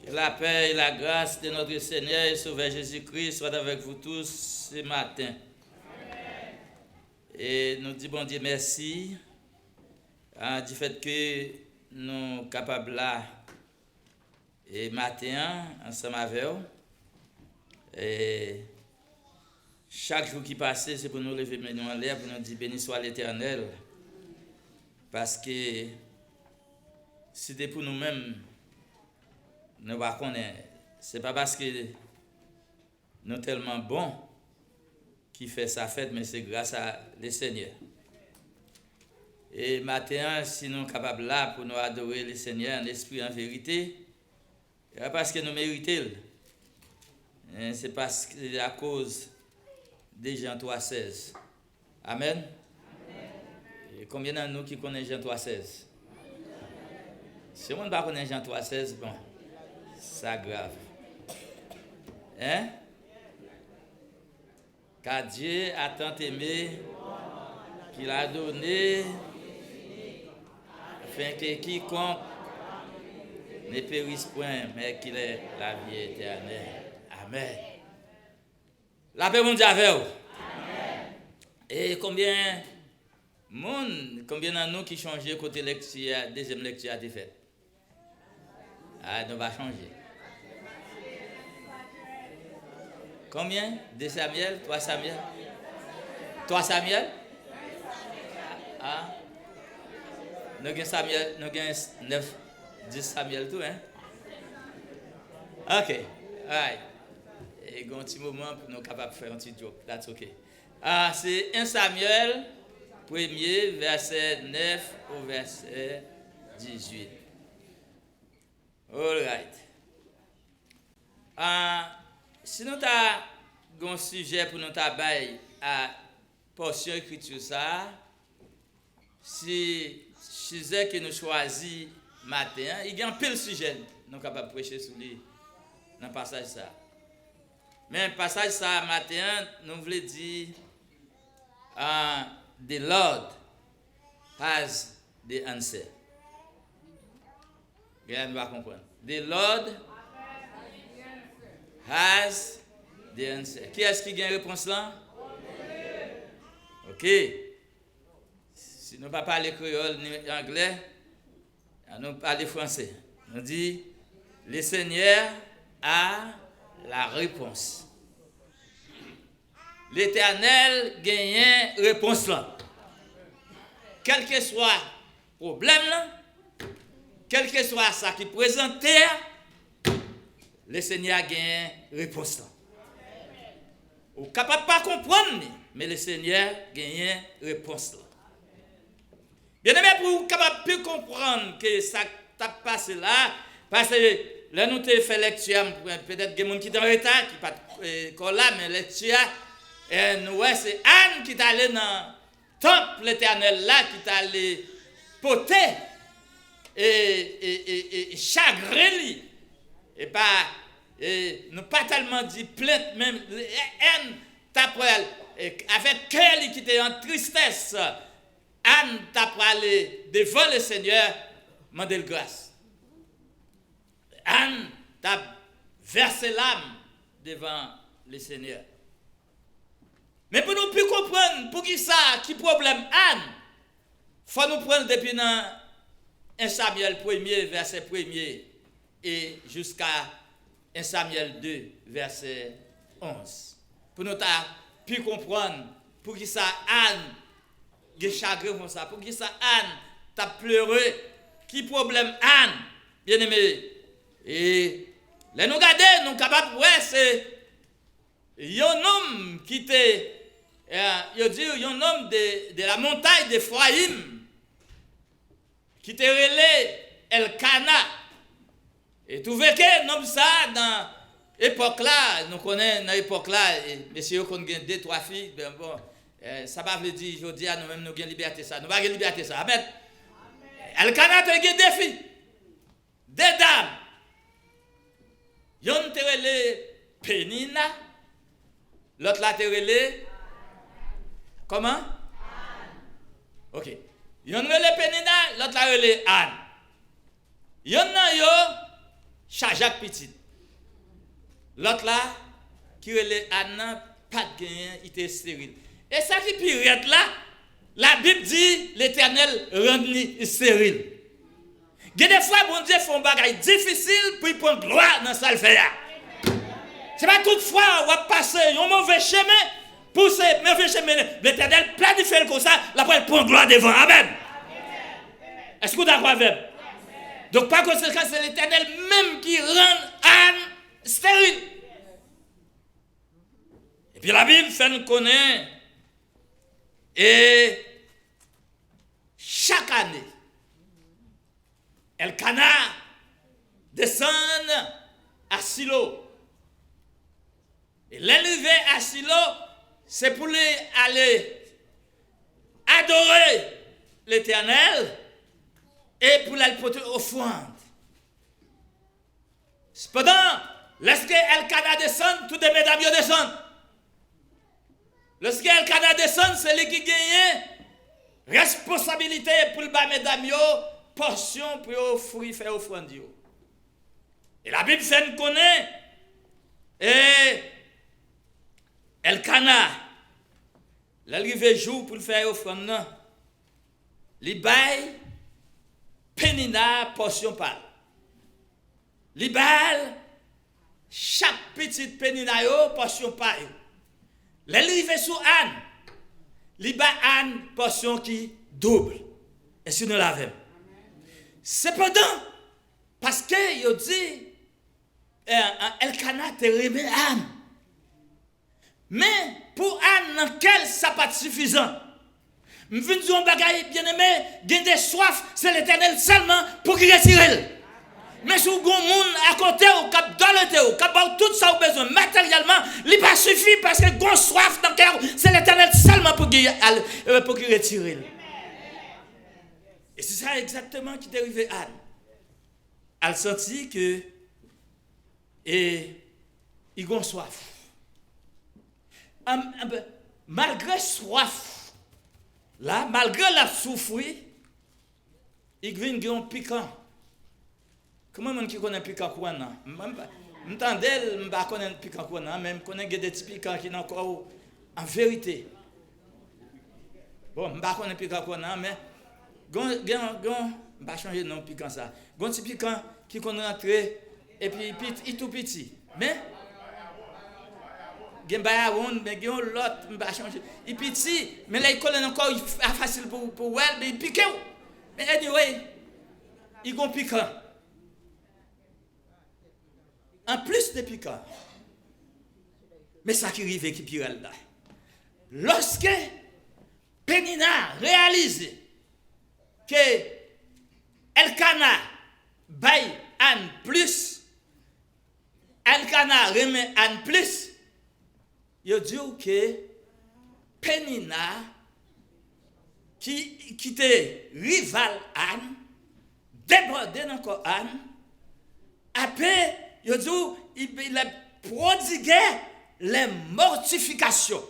Que la paix et la grâce de notre Seigneur et Sauveur Jésus-Christ soient avec vous tous ce matin. Amen. Et nous disons bon Dieu merci du fait que nous sommes capables là et matin ensemble avec vous. Et chaque jour qui passe, c'est pour nous lever les mains en l'air, pour nous dire béni soit l'Éternel. Parce que c'était pour nous-mêmes, nous ne connaissons. Ce n'est pas parce que nous sommes tellement bons qui fait sa fête, mais c'est grâce à le Seigneur. Et maintenant, si nous sommes capables là pour nous adorer le Seigneur en esprit, en vérité, ce n'est pas parce que nous méritons. C'est parce que c'est à cause de Jean 3,16. Amen. Et combien de nous qui connaissent Jean 3,16? Si on ne connaît pas Jean 3,16, bon, c'est grave. Hein? Car Dieu a tant aimé qu'il a donné afin que quiconque ne périsse point, mais qu'il ait la vie éternelle. Amen. La paix, mon Dieu, avec vous. Et combien de nous qui changent côté lecture, deuxième lecture a été faite? Ah, nous va changer. Combien? 2 Samuel? 3 Samuel? 3 Samuel? Ah. Nous avons Samuel, nous avons 9, 10 Samuel tout, hein? Ok. Right. Et un petit moment pour nous capables de faire un petit joke. That's okay. Ah, c'est 1 Samuel, 1er, verset 9 au verset 18. All right. Si nous avons un sujet pour nous travailler à portion écriture ça, si sujet que nous choisissons matin, il y a un peu de sujet nous sommes capables de prêcher sur lui dans le passage ça. Mais le passage ça matin, nous voulons dire the Lord has the answer. Bien, nous va comprendre. The Lord has the answer. Qui est-ce qui gagne la réponse là? Ok. Si nous ne parlons pas créole ni anglais, nous parlons français. On dit, le Seigneur a la réponse. L'Éternel gagne réponse là. Quel que soit le problème là, quel que soit ça qui présente, le Seigneur gagne réponse là. Vous ne capable pas comprendre, mais le Seigneur gagne réponse là. Bien aimé, pour vous capable de comprendre que ça t'a passé là, parce que là nous avons fait lecture, peut-être qu'il y a des gens qui sont en retard, qui ne sont pas là, mais lecture, nous c'est Anne qui est allée dans le temple l'Éternel là, qui est allée poter et chagrer et pas nous pas tellement dit plainte même Anne t'appelle avec cœur qui était en tristesse. Anne t'a parlé devant le Seigneur, demander grâce. Anne t'a versé l'âme devant le Seigneur. Mais pour nous plus comprendre, pour qui ça, qui problème Anne, il faut nous prendre depuis dans 1 Samuel 1er, verset 1er, et jusqu'à 1 Samuel 2, verset 11. Pour nous plus comprendre, pour qui ça Anne, des chagrins comme ça, pour qui ça Anne t'a pleuré, qui problème Anne, bien aimé. Et là nous regarder, nous capables de voir, c'est un homme qui était, il dit, un homme de la montagne d'Ephraïm, qui était relé Elkana. Et tout vu que l'homme ça, dans l'époque là, nous connaissons dans l'époque là, messieurs, qu'on a 2, 3 filles, ben bon, ça va veut dire, je dis à nous-mêmes, nous avons liberté ça. Nous avons liberté ça. Amen. Elkana a eu 2 filles, 2 dames. Yon te relé Pénina, l'autre là te relé comment? Ok. Yon relé Pénina, l'autre là relé Anne. Yon nan yo Chajak petit. L'autre là, qui relève Anna, pas de gain, il était stérile. Et ça qui pire là, la Bible dit l'Éternel rend stérile. Il y a des fois, bon Dieu fait un bagage difficile pour prendre gloire dans ça le fait. C'est pas toutefois on va passer un mauvais chemin pour ce mauvais chemin. L'Éternel planifie comme ça, la prendre gloire devant. Amen. Est-ce que vous êtes d'accord avec? Donc par conséquent, c'est l'Éternel même qui rend Anne stérile. Et puis la Bible fait nous connaître. Et chaque année, Elkana descend à Silo. Et l'arrivée à Silo, c'est pour aller adorer l'Éternel et pour aller porter offrande. Cependant, lorsque Elkana descend, tous les mesdames descendent. Lorsque Elkana descend, c'est lui qui gagne responsabilité pour le bas mesdames portion pour offrir faire offrande. Et la Bible fait nous connaît et Elkana l'arrivée jour pour faire offrande, il bail Pénina portion par. Il bail chaque petite Pénina portion par. L'arrivée sous Anne, il bail Anne portion qui double. Est-ce que nous l'avons? Cependant, parce que il dit Elkana te remet Anne. Mais pour Anne, dans quel ça pas suffisant? Je viens de dire un bagage bien aimé, gain des soif, c'est l'Éternel seulement pour qu'il retire. Mais si vous avez un monde à côté, ou cap dans le théo, cap tout ça au besoin matériellement, il n'est pas suffit parce que vous avez soif dans le cœur, c'est l'Éternel seulement pour qu'il retire. Et c'est ça exactement qui est arrivé à Anne. Elle sentit que il a soif. Malgré soif, là, malgré la souffrir, il vient un piquant. Comment on qui connaît piquant quoi non? M'entendez, je ne connais pas piquant quoi non, mais je connais des petits piquants qui sont encore en vérité. Bon, je ne connais pas piquant quoi non, mais je ne vais changer de nom piquant ça. Il y a un petit piquant qui est rentré et puis il est tout petit. Mais il y a l'autre, je ne vais changer. Il est petit, mais là il colle encore, il est facile pour elle, mais il pique. Mais anyway, il y a un piquant. En plus de piquant. Mais ça qui arrive qui pire là. Lorsque Pénina réalise que Elkana baille Anne plus, Elkana remet Anne plus, il dit que Pénina, qui était rival Anne, débordé encore Anne, après, il dit il a prodigué les mortifications.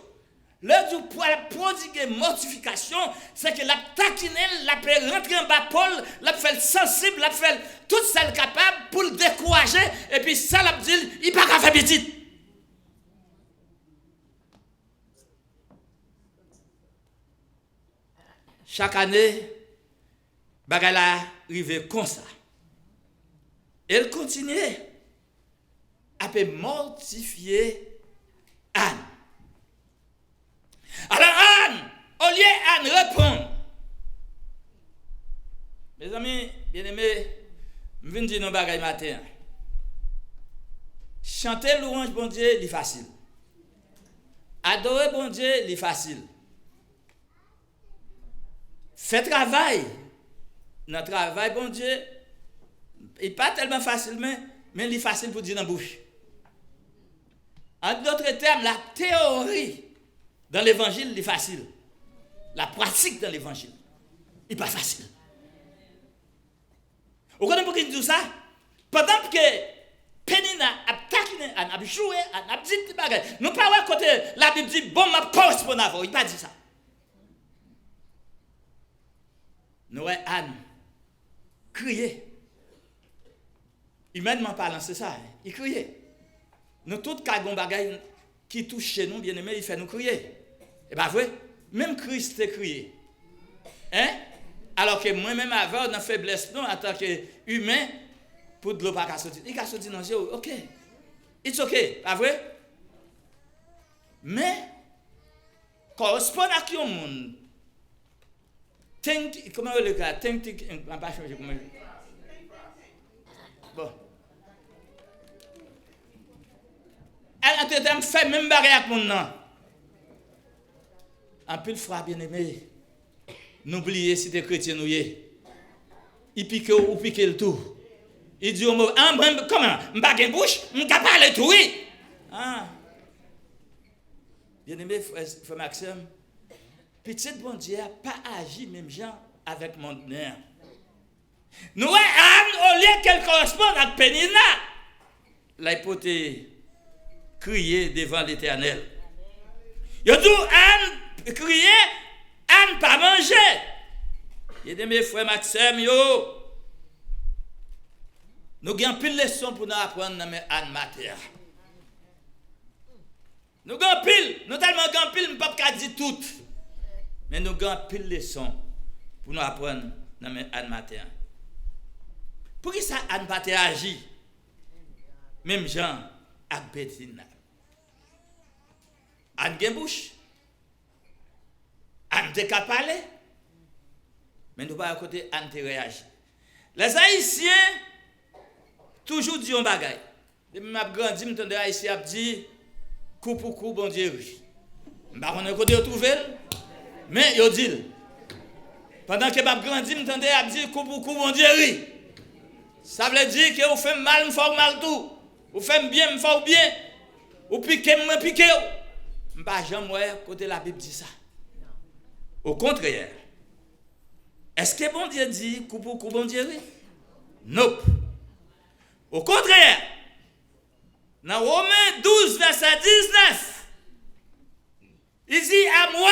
Le du pour prodiguer mortification, c'est que la taquine, la fait rentrer en bas Paul, la fait sensible, la fait toute celle capable pour le décourager, et puis ça l'a dit, il pas qu'à faire petit. Chaque année, bagala arrive comme ça. Elle continue à mortifier Anne. Alors Anne, au lieu Anne répond, mes amis bien-aimés, je viens de dire nos bagages matin. Chanter louange bon Dieu, c'est facile. Adorer bon Dieu, c'est facile. Faire travail, notre travail bon Dieu, il n'est pas tellement facile, mais il est facile pour dire dans la bouche. En d'autres termes, la théorie dans l'évangile est facile. La pratique dans l'évangile n'est pas facile. Vous comprenez pourquoi il dit ça? Pendant que Pénina a taquiné, a joué, a dit des bagages. Nous ne pouvons pas côté la Bible dit bon, ma correspond à vous. Il n'a pas dit ça. Nous avons Anne crier. Humainement parlant, c'est ça. Il criait. Nous tous, quand on bagaille qui touche chez nous, bien aimé, il fait nous crier. Et bien, vrai, même Christ a crié. Hein? Alors que moi-même, avant, on a faiblesse, non, en tant qu'humain, pour de l'eau pas sortir. Il a sorti dans les yeux, ok. It's ok, pas vrai? Mais, correspond à qui au monde? Comment on le dit? On va pas changer comment. Bon. Elle a fait même barrière avec mon nom. En plus, frère bien-aimé, n'oubliez si tu es chrétien ou yé. Il pique ou pique le tout. Il dit, comment? Je ne bouche, je ne peux pas parler tout, oui. Ah. Bien-aimé, frère Maxime, petit bon Dieu n'a pas agi même gens avec mon nerf. Nous, au lieu qu'elle corresponde à Pénina, là, il peut crier devant l'Éternel. Il dit, Anne, crier, Anne pas manger. Il dit, mes frères Maxime, yo, nous avons pile de leçons pour nous apprendre dans Anne Mater. Nous avons pile, nous tellement avons pile, nous ne pouvons pas dire toutes. Mais nous avons pile de leçons pour nous apprendre dans Anne Mater. Pour qui ça Anne Mater agit? Même Jean à Béthina. Anne Gembouche. Anne te ka parler. Mais nous pas à côté Anne te réagit. Les Haïtiens toujours dit un bagay. Depuis m'a grandi, m'entendais Haïtien a dit coup pour coup bon Dieu. M'pa connait côté retrouver mais yo dit pendant que m'a grandi, m'entendais a dit coup pour coup bon Dieu. Ça veut dire que vous faites mal, vous faites mal tout. Vous faites bien, vous faites bien. Vous piquez, vous piquez. Je ne sais pas jamais côté la Bible dit ça. Au contraire. Est-ce que bon Dieu dit coup pour coup bon Dieu? Non. Au contraire. Dans Romains 12, verset 19, il dit à moi,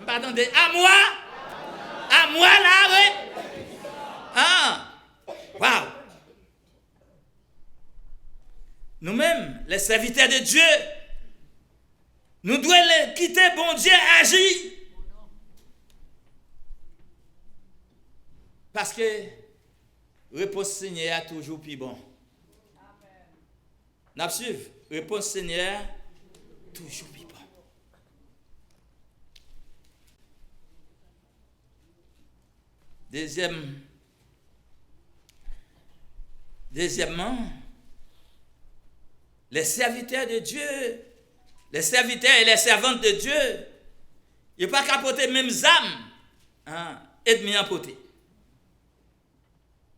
attendez, à moi là, oui. Ah. Wow! Nous-mêmes, les serviteurs de Dieu, nous devons quitter bon Dieu agir. Parce que réponse Seigneur est toujours plus bon. N'a suivi? Réponse Seigneur toujours plus bon. Deuxièmement, les serviteurs de Dieu, les serviteurs et les servantes de Dieu, ils ne peuvent pas capoter même âmes et demi en poté.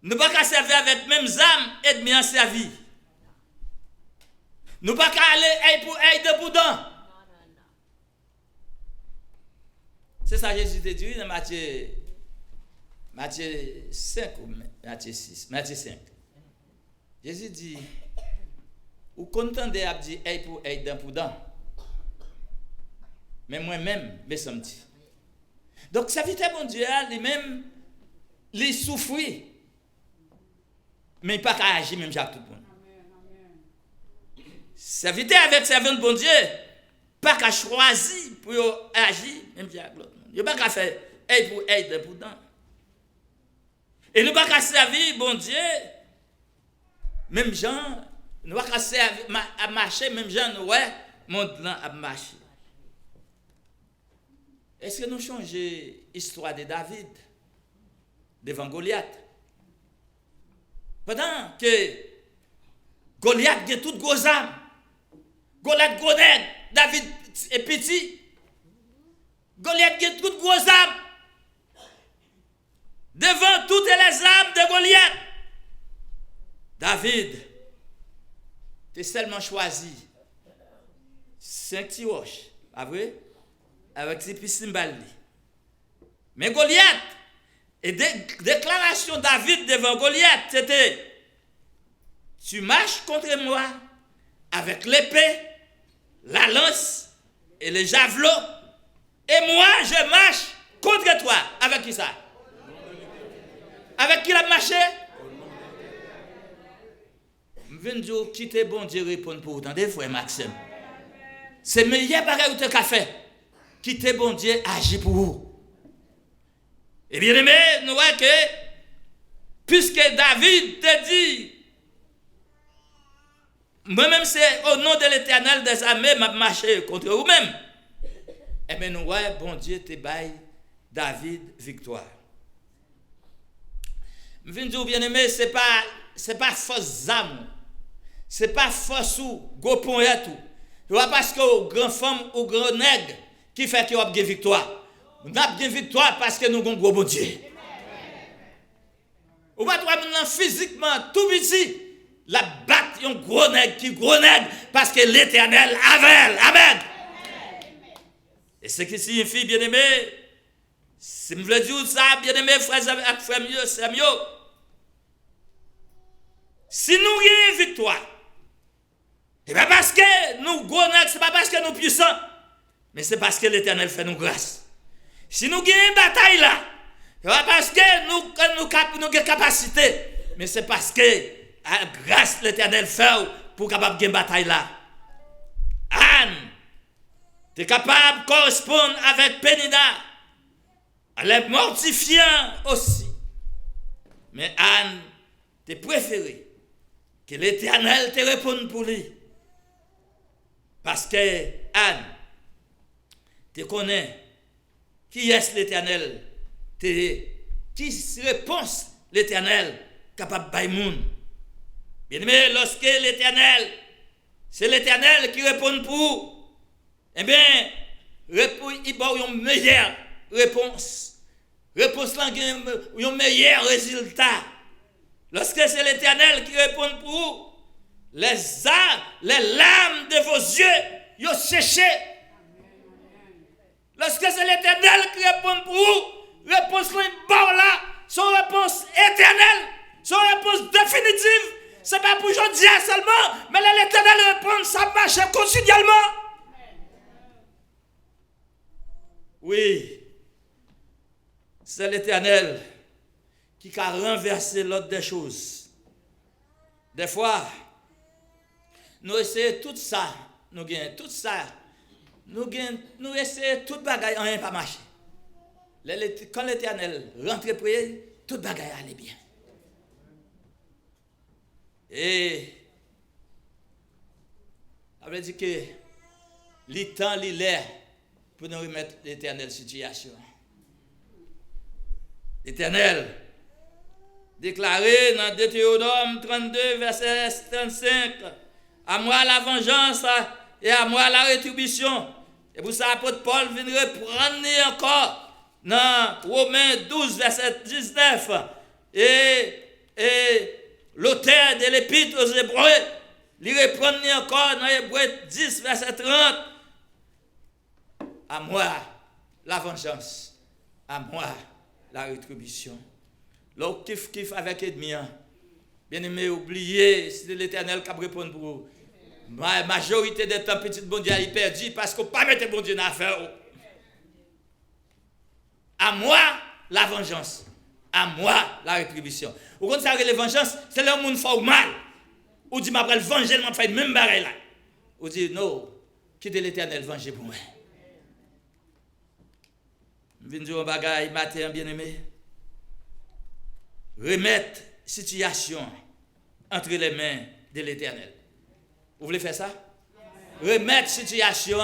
Nous ne pouvons pas servir avec même âmes et demi en servi. Nous ne pouvons pas aller œil pour œil, deux pour dents. C'est ça que Jésus te dit dans Matthieu 5 ou Matthieu 6, Matthieu 5. Jésus dit, ou contendez à dire œil pour œil, dent pour dent. Mais moi-même, me semble-t-il. Donc, serviteur bon Dieu, lui-même, il souffre. Mais il n'a pas qu'à agir même avec tout le monde. Serviteur avec servant bon Dieu, pas qu'à choisir pour agir même avec l'autre monde. Il n'a pas qu'à faire œil pour œil, dent pour dent. Et nous pas qu'à servir bon Dieu, même gens, nous pas qu'à servir à marcher, même gens, nous, ouais, monde là à marcher. Est-ce que nous changeons l'histoire de David devant Goliath? Pendant que Goliath a toutes gros âmes, Goliath gros nègre, David est petit, Goliath a toutes gros âmes. Devant toutes les âmes de Goliath, David t'es seulement choisi 5 petits roches, pas vrai? Avec ses piscines balles. Mais Goliath, et déclaration David devant Goliath, c'était tu marches contre moi avec l'épée, la lance et le javelot, et moi je marche contre toi. Avec qui ça? Avec qui il a marché? venez quitter bon Dieu répondre pour autant des frères Maxime. C'est meilleur bagage ou te café. Quitter bon Dieu agir pour vous. Et bien aimé, nous voyons que puisque David te dit, moi-même c'est au nom de l'Éternel des armées m'a marché contre vous-même. Et bien nous voyons bon Dieu te baille David victoire. Je viens de dire bien aimé, c'est pas force âme. C'est pas force ou go pont et tout. C'est pas parce que aux grandes femmes ou grands nègres qui fait qu'il y a une victoire. Nous avons une victoire parce que nous avons un gros bon Dieu. Ou pas toi maintenant physiquement tout petit la batte un gros nègre parce que l'Éternel avait. Amen. Et ce qui signifie bien aimé, si je veux dire ça bien aimé frères et frères mieux c'est mieux. Si nous avons une victoire, c'est pas parce que nous gros nègres, c'est pas parce que nous puissants, mais c'est parce que l'Éternel fait nous grâce. Si nous gagnons une bataille là, c'est pas parce que nous avons une capacité, mais c'est parce que la grâce l'Éternel fait pour capable gagner une bataille là. Anne, tu es capable de correspondre avec Pénina, elle est mortifiant aussi. Mais Anne, tu préféré que l'Éternel te réponde pour lui. Parce que Anne, tu connais qui est l'Éternel, qui réponse l'Éternel capable de bailler. Bien aimé, lorsque l'Éternel, c'est l'Éternel qui répond pour vous, eh bien, il y a une meilleure réponse. Réponse là, il y a un meilleur résultat. Lorsque c'est l'Éternel qui répond pour vous, les larmes de vos yeux, ils ont séché. Lorsque c'est l'Éternel qui répond pour vous, réponse là, son réponse éternelle, son réponse définitive, ce n'est pas pour aujourd'hui seulement, mais l'Éternel répond, ça marche quotidiennement. Oui, c'est l'Éternel qui a renversé l'ordre des choses. Des fois, nous essayons tout ça, nous gagnons tout ça, nous essayons tout bagaille, rien pas marcher. Quand l'Éternel rentre près, tout bagaille allait bien. Et ça veut dire que le temps, l'air pour nous remettre l'Éternel situation. L'Éternel déclaré dans Deutéronome 32, verset 35, à moi la vengeance et à moi la rétribution. Et pour ça, l'apôtre Paul vient reprendre encore dans Romains 12, verset 19. Et l'auteur de l'épître aux Hébreux, il reprend encore dans Hébreux 10, verset 30. À moi la vengeance, à moi la rétribution. L'autre kiff avec ennemi. Bien aimé, oubliez, c'est l'Éternel qui répond pour vous. La majorité des temps, petit bon Dieu a perdu parce qu'on ne peut pas mettre bon Dieu dans l'affaire. À moi la vengeance, à moi la rétribution. Vous comprenez que la vengeance, c'est là où on fait mal. Ou dit, m'appelle venger, je fais même barré là. Ou dit, non, quittez l'Éternel, venger pour moi. Je viens de dire un bagage matin, bien aimé. Remettre situation entre les mains de l'Éternel. Vous voulez faire ça? Remettre situation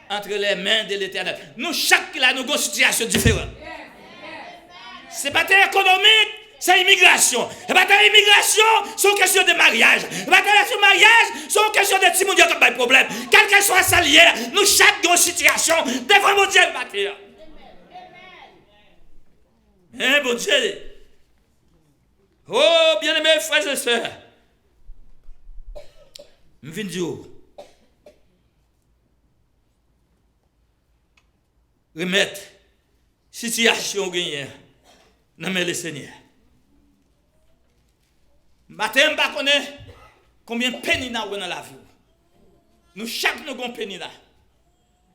entre les mains de l'Éternel. Nous, chaque là, nous avons une situation différente. Ce n'est pas économique, c'est immigration. Ce n'est pas immigration, c'est une question de mariage. Ce n'est pas de mariage, c'est une question de Timon qui a pas de problème. Quel que soit sa lière, nous, chaque avons une situation devant mon Dieu. Hein, bon Dieu. Oh, bien-aimés frères et sœurs, je viens de dire, remettre situation gagnée dans le Seigneur. Matin, je ne connais pas combien de peines nous avons dans la vie. Nous, chaque nous avons peine là.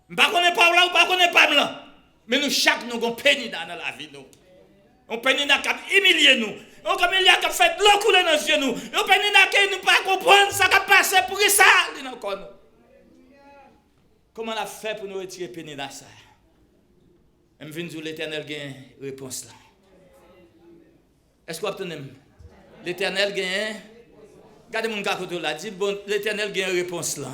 Je ne connais pas là ou pas connais pas là. Mais nous, chaque nous avons peine dans la vie. On peine qui a humilié nous. On comme il y a fait de l'eau couler dans les yeux nous. On peine qui nous pas comprendre ça. encore. Comment on a fait pour nous retirer Pénina ça? Je viens de dire l'Éternel a une réponse là. Est-ce que vous obtenez? L'Éternel a. Regardez mon gars côté là, dit bon, l'Éternel a une réponse là.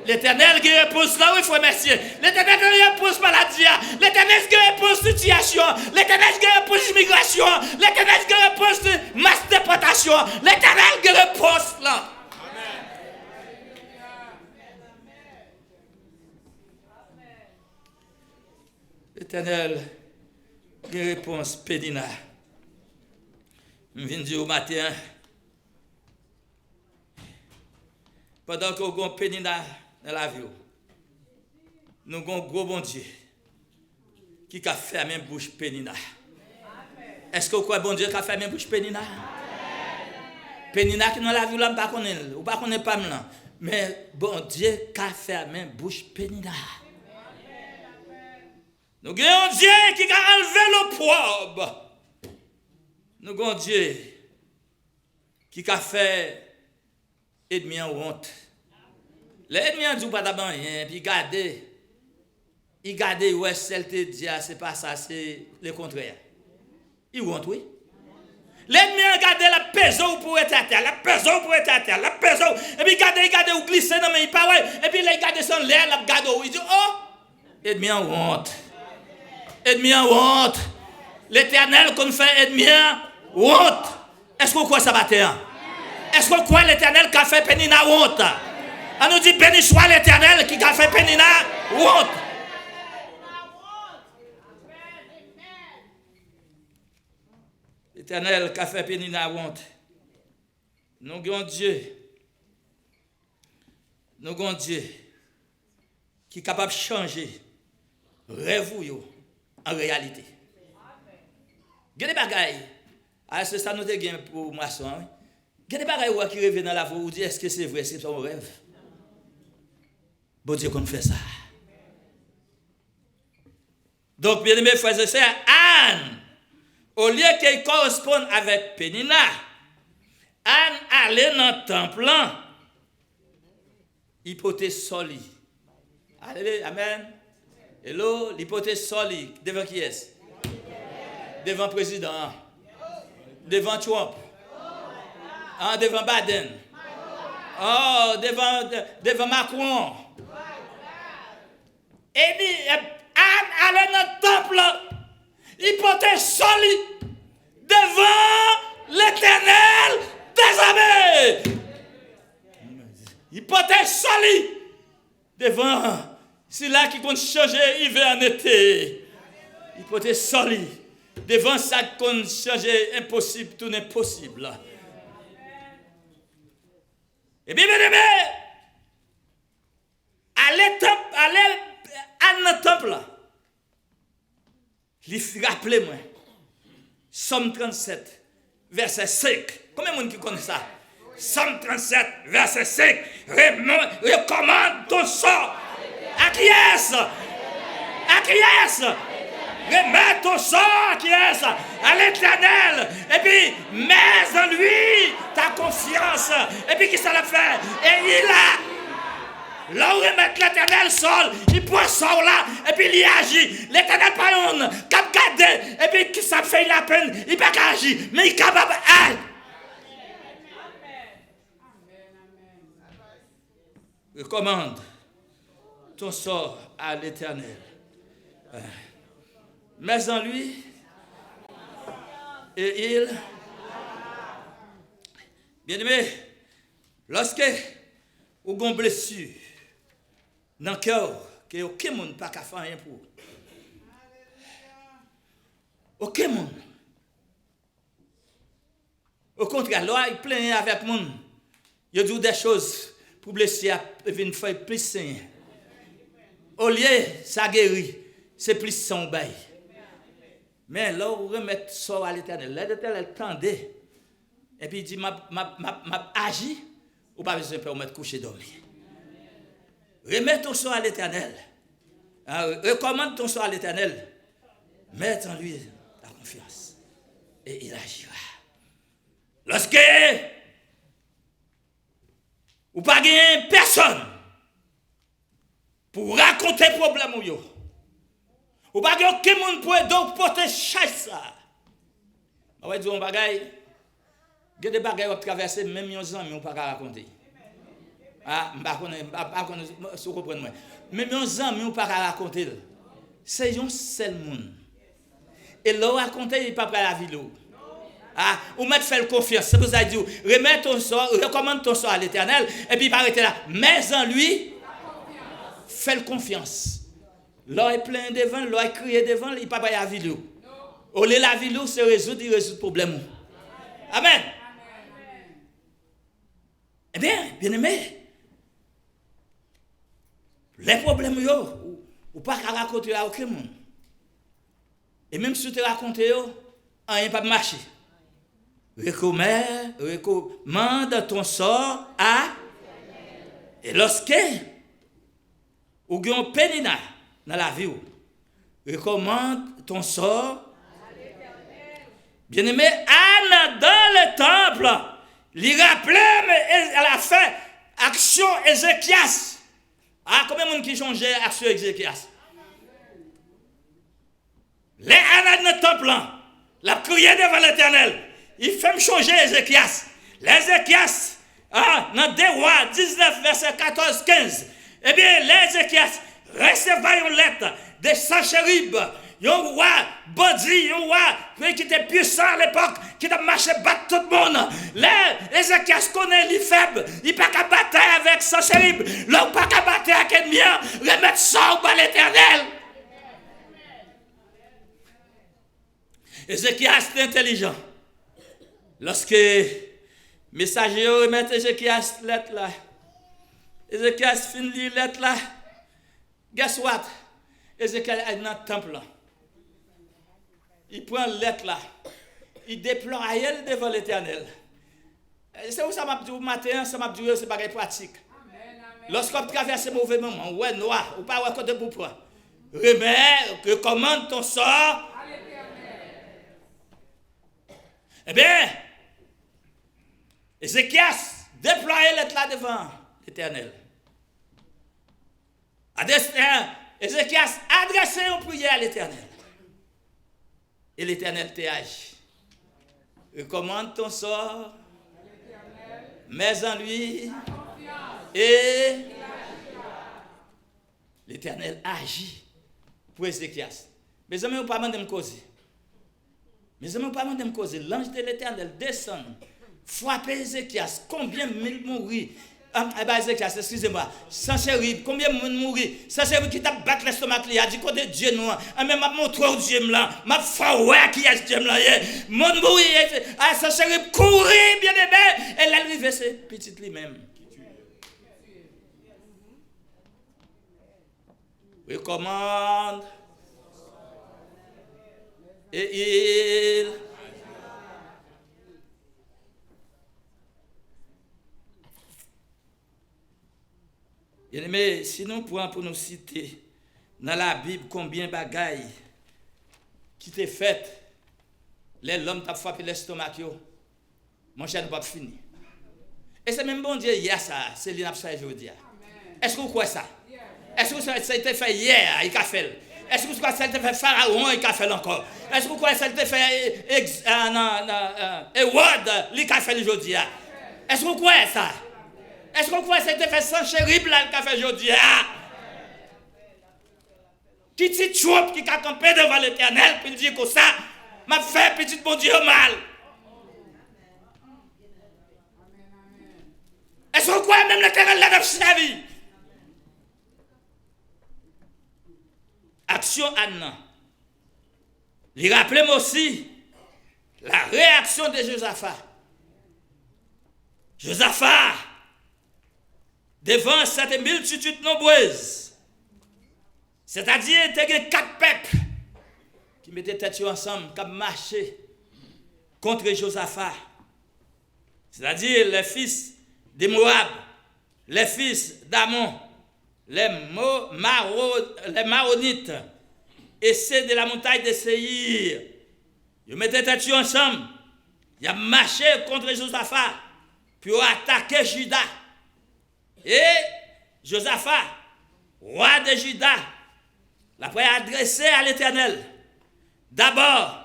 L'Éternel a une réponse là, oui, frère messieurs. L'Éternel a une réponse maladie. L'Éternel a une réponse situation. L'Éternel a une réponse immigration. L'Éternel a une réponse de masse déportation. L'Éternel a une réponse là. L'Éternel a une réponse Pénina. Je viens de dire au matin, pendant que nous avons Pénina dans la vie, nous avons un gros bon Dieu qui a fermé la bouche Pénina. Est-ce que vous croyez bon Dieu qui a fermé la bouche Pénina? Pénina qui dans la vie, là, je ne connais pas, mais bon Dieu qui a fermé la bouche Pénina. Nous avons un Dieu qui a enlevé l'opprobre. Nous avons un Dieu qui a fait ennemi en honte. L'ennemi en dit pas d'abord rien, puis il garde, ouais, celle te dit, c'est pas ça, c'est le contraire. Il honte, oui. L'ennemi a gardé la peso pour être à terre, la peso pour être à terre, la peso, et puis il garde ou glisser dans mes paroles, et puis il garde son l'air, il garde, il dit, oh, ennemi en honte. Ennemi en honte. L'Éternel qu'on fait ennemi en honte. Est-ce qu'on croit ça matin? Est-ce qu'on croit l'Éternel qui a fait Pénina honte? On nous dit béni soit l'Éternel qui a fait Pénina honte. L'Éternel qui a fait Pénina honte. Nous avons Dieu. Nous avons Dieu qui est capable de changer rêve en réalité. Il y a des bagailles. C'est ça nous avons pour maçon. Il y a des bagailles qui reviennent dans la voix. Vous dites, est-ce que c'est vrai, c'est son rêve? Bon Dieu qu'on fait ça. Donc, bien aimé frères et sœurs, Anne, au lieu qu'elle corresponde avec Pénina, Anne allait dans le temple, hypothèse soli. Alléluia, amen. Hello, l'hypothèse soli. Devant qui est-ce? Devant le président. Devant Trump. Devant Biden. Oh, devant Macron. Et dit, Anne allait dans le temple, hypothèse solide, devant l'Éternel des armées. Hypothèse solide, devant, c'est là qui compte changer hiver en été. Hypothèse solide, devant ça qui compte changer impossible, tout n'est possible. Et bien, allez à notre temple. Il rappelez-moi. Somme 37, verset 5. Combien de monde qui connaît ça? Somme 37, verset 5. Recommande ton sort. À qui est-ce? À qui est-ce? Remets ton sort à qui est-ce? À l'Éternel. Et puis, mets en lui ta confiance. Et puis, qui ça l'a fait? Et il a. Là où remettre l'Éternel sol, il prend sol là, et puis il agit. L'Éternel pas un cap garder, et puis qui ça fait la peine, il pas agir, mais il est capable d'agir. Recommande ton sort à l'Éternel. Mets en lui, et il. Bien aimé, lorsque vous avez une blessure, dans le cœur, que aucun monde n'a pas faire rien pour. Aucun monde. Au contraire, là, il plaint avec le monde. Il dit des choses pour blesser et venir faire plus sain. Au lieu, ça guérit, c'est plus son bail. Mais là, vous remettez ça à l'Éternel. L'Éternel tendait. Et puis il dit, m'a agi, ou pas besoin de permettre de coucher dormir. Remets ton sort à l'Éternel. Recommande ton sort à l'Éternel. Mets en lui ta confiance. Et il agira. Lorsque Ou pas gagner personne pour raconter problème ou yo. Ou pas gagner aucun monde pour donc porter chasse ça. On va dire un bagay. Il y a des bagages qui traversent même yon ans mais on pas raconter. Ah, pas connais si vous comprenez moi. Même yon ans mais on pas raconter. C'est un seul monde. Et là raconter il pas près la vie là. Ah, ou mettre faire confiance. C'est pour ça que je dis, remets ton sort, recommande ton sort à l'Éternel, et puis il arrêter là. Mais en lui, fais confiance. L'or est plein devant, l'or est crié devant, il ne peut pas y avoir la vie. Au lieu de la vie, c'est résoudre le problème. Amen. Eh bien, bien aimé, les problèmes, ou pas raconter à aucun monde. Et même si tu racontes, rien ne peut marcher. Recommande ton sort à. Et lorsque ou avez un pénina dans la vie, recommande ton sort. Bien aimé, Anne dans le temple, il rappelait à la fin action Ézéchias. Ah, combien de monde qui changeait action Ézéchias? Les Anne dans le temple, la crié devant l'Éternel. Il fait me changer Ézéchias. L'Ézéchias, dans 2 Rois 19, verset 14-15. Eh bien, l'Ézéchias recevait une lettre de Sanchérib, un roi bandit, un roi qui était puissant à l'époque, qui a marché battre tout le monde. L'Ézéchias connaît les faibles, il n'a pas qu'à battre avec Sanchérib, il n'a pas qu'à battre avec ennemi, remettre ça au l'Éternel. Ézéchias est intelligent. Lorsque messager remet Ézéchias lettre là, Ézéchias finit lire lettre là, guess what? Ézéchias est dans le temple là. Il prend lettre là, il déploie elle devant l'Éternel. C'est où ça m'a dit au matin, ça m'a dit c'est pas pratique. Lorsqu'on traverse un mauvais moment, ouais noir, ou pas ouais côté pour toi. Remets, recommande ton sort. Eh bien, Ézéchias déployait l'être là devant l'Éternel. Ézéchias adressait une prière à l'Éternel. Et l'Éternel t'a agi. Recommande ton sort, mets en lui, et l'Éternel agit pour Ézéchias. Mes amis, vous pas de me causer. Mes amis, pas de me causer. L'ange de l'Éternel descend, frappe Ézéchias. Combien de mille mourir? Ézéchias, excusez-moi. Sanchérib, combien de monde mourir? Sanchérib qui t'a battu l'estomac, il a dit côté Dieu noir. Même m'a montré au Dieu là, m'a fait ouais qui est Dieu là. Mon mourir, Sanchérib courir bien aimé. Elle est arrivée, c'est petite lui-même. Recommande. Et il mais si nous prenons pour nous citer dans la Bible combien de bagailles qui t'est fait, l'homme t'a frappé l'estomac, mon cher, nous pas fini. Et c'est même bon Dieu hier ça, c'est l'inabsent aujourd'hui. Est-ce que vous croyez ça? Est-ce que ça a été fait hier, il a fait? Est-ce que vous croyez que ça a été fait Pharaon, il a fait encore? Est-ce que vous croyez que ça a été fait Hérode, il a fait aujourd'hui? Est-ce que vous croyez ça? Est-ce que vous croyez que ça a été fait Sanchérib, là, il a fait aujourd'hui? Qui dit troupe qui a campé devant l'Éternel, puis il dit que ça m'a fait petit bon Dieu mal. Est-ce que vous croyez même l'Éternel l'a dans la vie? Action Anna. Il rappelle aussi la réaction de Josaphat. Josaphat, devant cette multitude nombreuse, c'est-à-dire il y a 4 peuples qui mettaient tête ensemble, qui marchaient contre Josaphat. C'est-à-dire les fils de Moab, les fils d'Amon, les Maronites et ceux de la montagne de Séhir. Ils mettaient tête ensemble. Ils ont marché contre Josaphat pour attaquer Juda. Et Josaphat, roi de Juda, l'après adressé à l'Éternel. D'abord,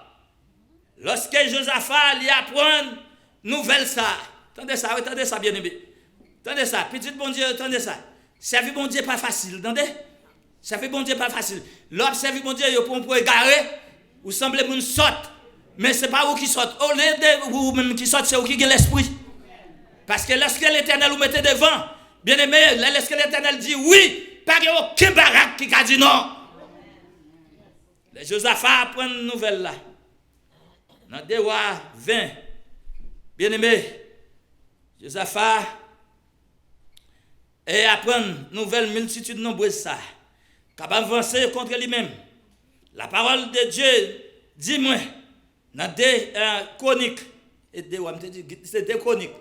lorsque Josaphat lui apprend nouvelle ça. Attendez ça, bien aimé. Attendez ça, petit bon Dieu, attendez ça. Servir bon Dieu pas facile, attendez. Servir bon Dieu pas facile. L'homme servir bon Dieu, il pour égarer, ou semble moun saute. Mais c'est pas vous qui saute. Au lieu de vous même qui saute, c'est vous qui avez l'esprit. Parce que lorsque l'Éternel vous mettez devant, bien aimé, lorsque l'Éternel dit oui, pas aucun baraque qui a dit non. Les Josaphat apprennent une nouvelle là. Dans 2 Rois 20, bien aimé, Josaphat et apprend une nouvelle multitude nombreuse ça. Capable avancer contre lui-même. La parole de Dieu dit moi dans 2 Chroniques, et 2 Chroniques.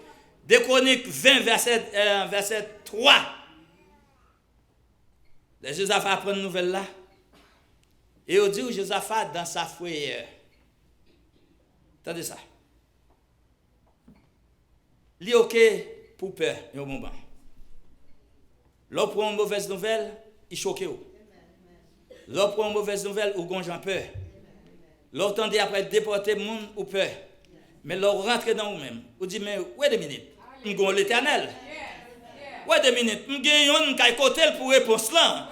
2 Chroniques 20, verset 3. Les Josaphat apprennent une nouvelle là. Et on dit Josaphat dans sa frayeur. Attendez ça. Li ok pour peur, au moment. L'on prend une mauvaise nouvelle, il choque. L'on prend une mauvaise nouvelle, ou gonjan peur. L'on tendait après déporter le monde ou peur. Mais l'on rentre dans vous-même. Vous dites, mais wait a minute, nous avons l'Éternel. Wait a minute, nous avons un côté pour réponse là.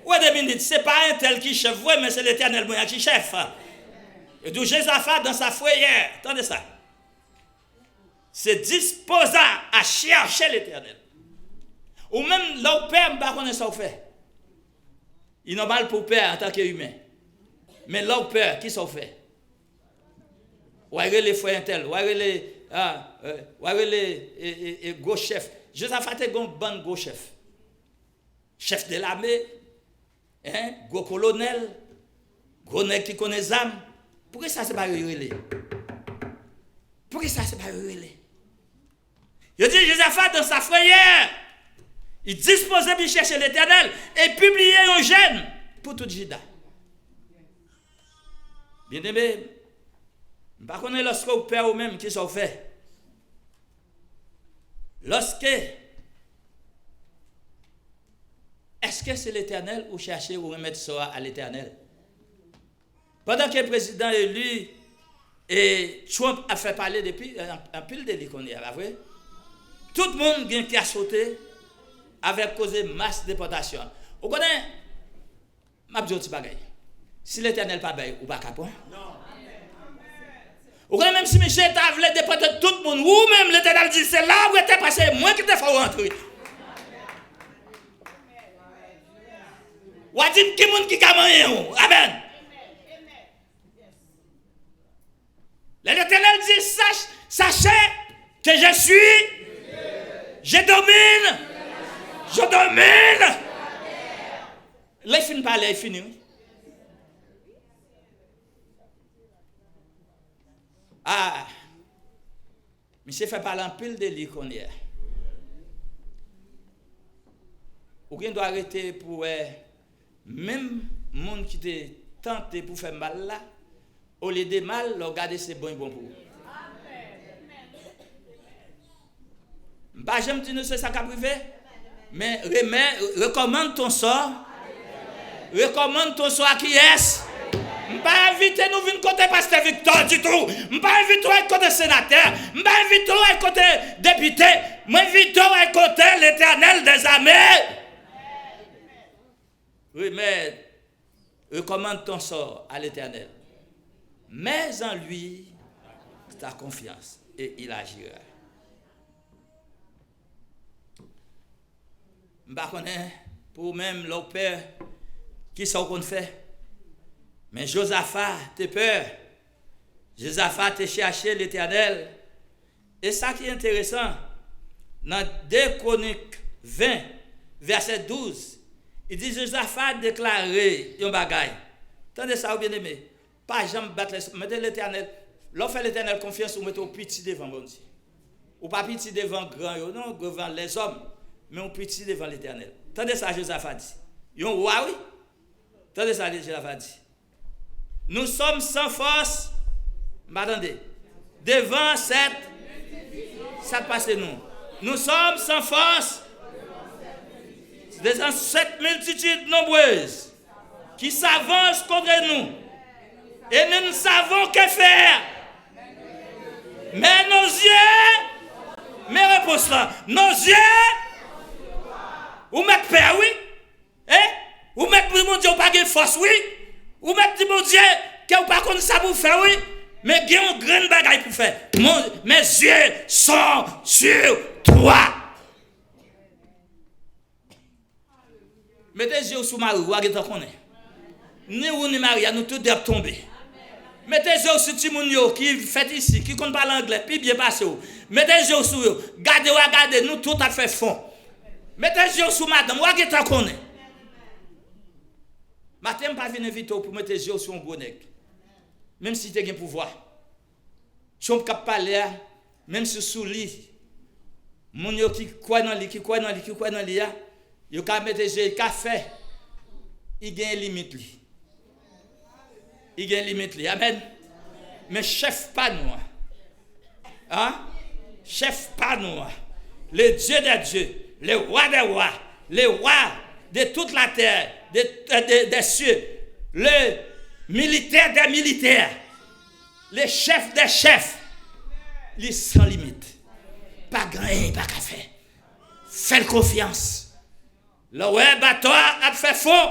Wait a minute, ce n'est pas un tel qui chef, mais c'est l'Éternel qui chef. Et d'où Josaphat dans sa frayeur, attendez ça, se disposa à chercher l'Éternel. Ou même leur père, ne connaît pas ça fait. Il est normal pour père en tant qu'humain. Mais leur père, qui s'en fait? Ou les frères tel, ou les gros chefs. Josaphat est un bon gros chef. Chef de l'armée, gros colonel, gros nèg qui connaît les âmes. Pourquoi ça c'est pas relé? Pourquoi ça c'est pas relé? Il dit Josaphat dans sa frayeur, il disposait de chercher l'Éternel et publier un jeûne pour tout Juda. Bien aimé, par contre, lorsque vous père ou même qui sont fait, est-ce que c'est l'Éternel ou chercher ou remettre ça à l'Éternel? Pendant que le président élu et Trump a fait parler depuis un pile de l'économie, vrai? Tout le monde qui a sauté avec causé masse déportation. Vous connaissez? Je vais vous dire si l'Éternel pas bail ou pas capable. Vous connaissez même si Michel t'a voulu déporter tout le monde, ou même l'Éternel dit c'est là où était passé, moi qui t'ai fait rentrer. Ou a dit qui monde qui a mangé? Amen. L'Éternel dit sachez que je suis, je domine. Là, il finit par là, il finit. Ah, monsieur fait parler en pile de lui qu'on est. Ou bien doit arrêter pour même monde qui te tenté pour faire mal là, au lieu de mal, regarder c'est bon pour vous. Bah j'aime dire c'est ça qu'a privé, mais recommande ton sort. Recommande ton sort à qui est-ce? Pas inviter nous venir côté pasteur Victor du tout. Pas inviter à côté sénateur. Pas inviter à côté député. M'invite à côté l'Éternel des armées. Oui, mais recommande ton sort à l'Éternel. Mets en lui ta confiance et il agira. Je ne connais pour même leur père qui sont qu'on fait. Mais Josaphat, t'es peur. Josaphat, t'es cherché l'Éternel. Et ça qui est intéressant, dans 2 Chroniques 20, verset 12, il dit Josaphat déclaré un bagaille. Attendez ça, bien aimé. Pas jamais battre mettez l'Éternel. L'offre l'Éternel confiance ou mettez au petit devant bon Dieu. Ou pas petit devant grand, non, devant les hommes, mais au petit devant l'Éternel. Attendez ça, Josaphat dit. Yon roi, oui. Attendez ça, Josaphat dit. Nous sommes sans force, m'attendez, devant cette passe nous. Nous sommes sans force cette multitude nombreuse qui s'avance contre nous. Et nous ne savons que faire. Mais nos yeux, mes réponses là, nos yeux, ou mettre père, oui. Ou mettre mon Dieu, pas de force, oui. Ou mettre mon Dieu, que vous pas connaître ça pour faire, oui. Mais il y a une grande bagaille pour faire. Mes yeux sont sur toi. Mettez les yeux sur Marie, vous allez connaître. Ni ou ni Marie, nous tous devons tomber. Mettez les yeux sur Timounio qui fait ici, qui ne parle anglais, puis bien passé. Mettez les yeux sur eux. Gardez, nous tous à fait fond. Mettez les yeux sur madame, vous allez connaître. Matin, je ne vais pas venir vite pour mettre les yeux sur un gros nègre. Même si tu as un pouvoir. Si on peut parler, même si sous lit, mon yo qui croit dans lui, il peut mettre les yeux, café, il y a une limite. Il y a une limite. Amen. Mais chef pas nous. Hein? Chef pas nous. Le Dieu des dieux, le roi des rois, le roi de toute la terre, des cieux, le militaire des militaires, le chef des chefs, il est sans limite. Pas grand, pas qu'à faire. Faites confiance. Le ouais, toi, a fait faux.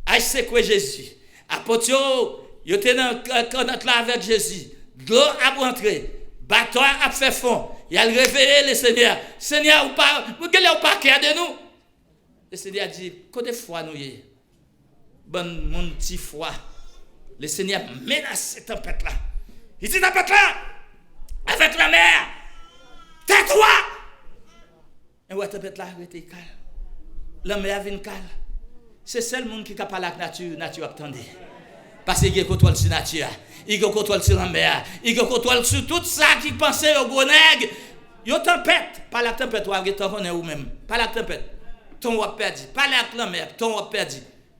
Ah, c'est quoi Jésus? Apotio, il était dans le là avec Jésus. L'eau a rentré. Toi a fait fond. Il a réveillé le Seigneur. Seigneur, vous ne pas de nous. Le Seigneur a dit, côté foi nous y est. Bon, mon petit foi. Le Seigneur menace cette tempête-là. Il dit, tempête là, avec la mer, tais-toi. Et ouais, tempête là, il était calme. La mer vient calme. C'est seul monde qui parle avec la nature, nature attendait. Parce qu'il contrôle sur la nature, il contrôle sur la mer, il contrôle sur tout ça qui pensait au gros nègre. Il y a une tempête, pas la tempête, vous avez ou même, pas la tempête. Ton va perdu, pas la mer, ton va perdu.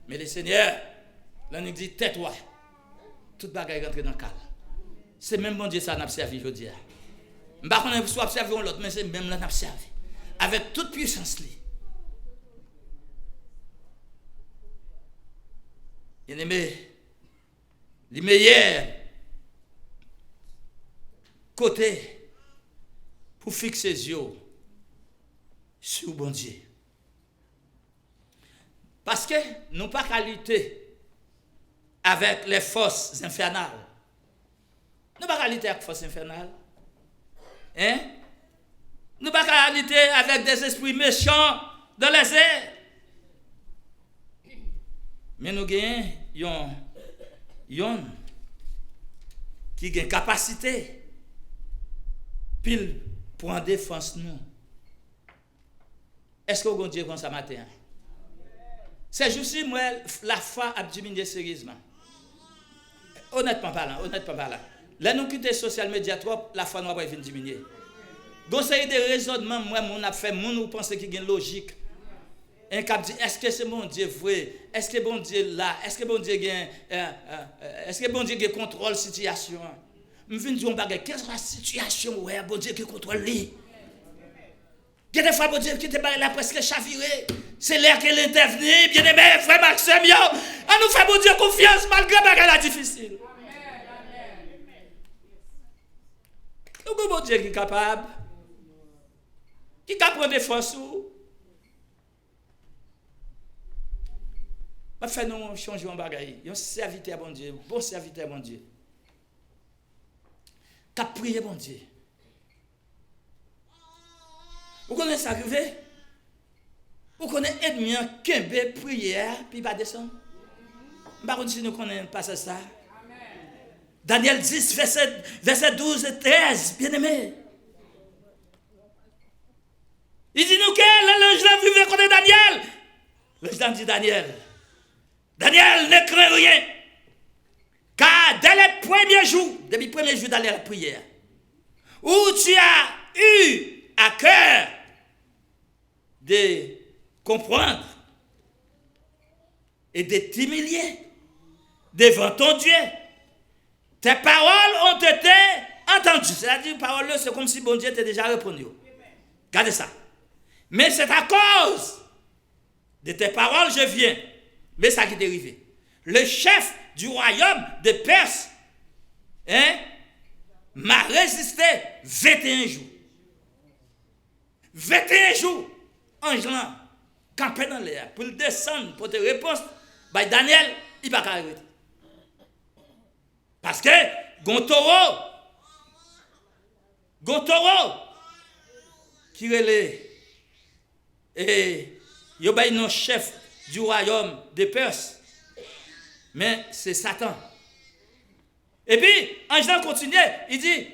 Mais le Seigneur, là nous dit tais-toi. Toute bagaille rentre dans le calme. C'est même bon Dieu ça n'a servi, je dis. Je ne sais pas si soit observé l'autre, mais c'est même là n'a servi. Avec toute puissance li. Bien-aimé, les meilleurs côtés pour fixer les yeux sur bon Dieu. Parce que nous pas qu'à lutter avec les forces infernales. Nous pas qu'à lutter avec les forces infernales. Hein? Nous pas qu'à lutter avec des esprits méchants dans les airs. Mais nous gagnons yon qui a une capacité pile pour en défense nous. Est-ce que vous Dieu comme ça matin? C'est juste moi la foi a diminué sérieusement. Honnêtement parlant. Là nous quitter social média trop, la foi nous va diminuer. Donc c'est des raisonnements moi on a fait mon nous penser qu'il y a une logique. Un cap dit est-ce que c'est bon Dieu vrai? Est-ce que bon Dieu là? Est-ce que bon Dieu contrôle situation? Je viens dire on bagarre qu'est-ce que la situation ouais bon Dieu qui contrôle lui. Il y a des fois bon Dieu qui te barre là presque chaviré. C'est l'air qu'elle intervient bien aimé frère Maxime yo. On nous fait bon Dieu confiance malgré bagarre la difficile. Nous bon Dieu qui est capable qui prendre des forces va faire nous changer en bagaille. Un serviteur bon Dieu, bon serviteur bon Dieu. Qu'a prié bon Dieu. Vous connaissez ça arrivé? Vous connaissez ennemi kembe prière puis pas descendre. Par contre si nous connaissons pas ça. Daniel 10 verset 12 et 13, bien-aimé. Il dit nous que l'ange l'a vu contre Daniel. L'ange dit Daniel, ne crains rien. Car dès les premiers jours, depuis le premier jour d'aller à la prière, où tu as eu à cœur de comprendre et de t'humilier devant ton Dieu, tes paroles ont été entendues. C'est-à-dire, paroles, c'est comme si bon Dieu t'ait déjà répondu. Regardez ça. Mais c'est à cause De tes paroles, je viens. Mais ça qui est dérivé. Le chef du royaume de Perse m'a résisté 21 jours. 21 jours. Ange là, campé dans l'air, pour le descendre, pour te répondre, bah Daniel, il va pas arrêter. Parce que, Gontoro, qui relève, et il y a un chef du royaume de Perse, mais c'est Satan. Et puis, ange là continue, il dit,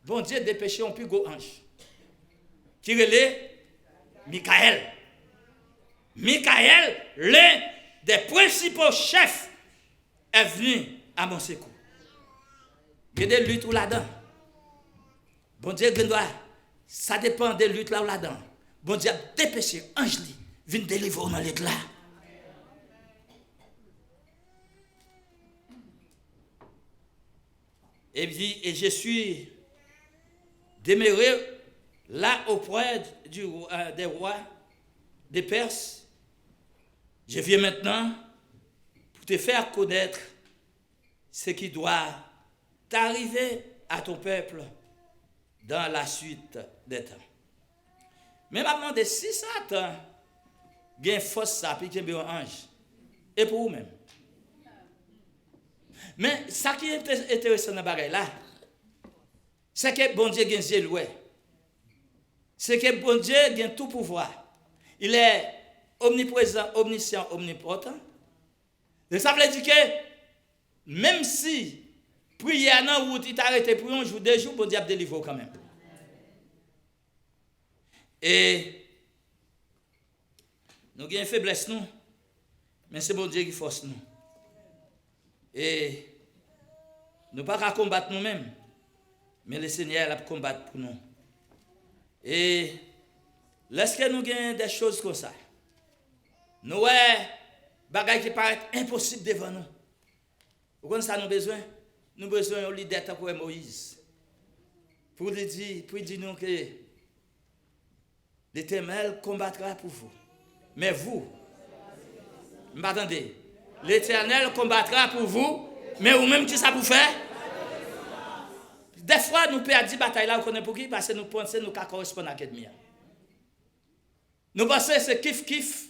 bon Dieu, dépêchez un plus gros ange, qui relève Michael. Michael, l'un des principaux chefs, est venu à mon secours. Il y a des luttes là-dedans. Bon Dieu, ça dépend des luttes là-dedans. Bon Dieu, dépêchez, ange, viens délivrer dans l'état là. Et je suis demeuré là auprès des rois des Perses. Je viens maintenant pour te faire connaître ce qui doit t'arriver à ton peuple dans la suite des temps. Mais maintenant, de si Satan a une force, ça puis qu'il y a un ange, et pour vous-même. Mais ce qui est intéressant dans le bagage là, c'est que bon Dieu a un yeux loué. C'est que bon Dieu a tout pouvoir. Il est omniprésent, omniscient, omnipotent. Et ça veut dire que même si prière dans la route, il t'a arrêté pour un jour, 2 jours, bon Dieu a délivré quand même. Et nous avons une faiblesse, nous, mais c'est bon Dieu qui force nous. Et nous ne pouvons pas combattre nous-mêmes, mais le Seigneur a combattre pour nous. Et lorsque nous avons des choses comme ça, nous avons des bagages qui paraissent impossibles devant nous. Vous connaissez ça, nous avons besoin? Nous avons besoin d'un leader comme Moïse. Pour lui dire nous que l'Éternel combattra pour vous. Mais vous, m'attendez, l'Éternel combattra pour vous, mais vous-même, qui ça pour faire? Des fois, nous perdons bataille là, vous connaissez pour qui? Parce que nous pensons que nous correspondons à l'ennemi. Nous pensons que c'est kiff.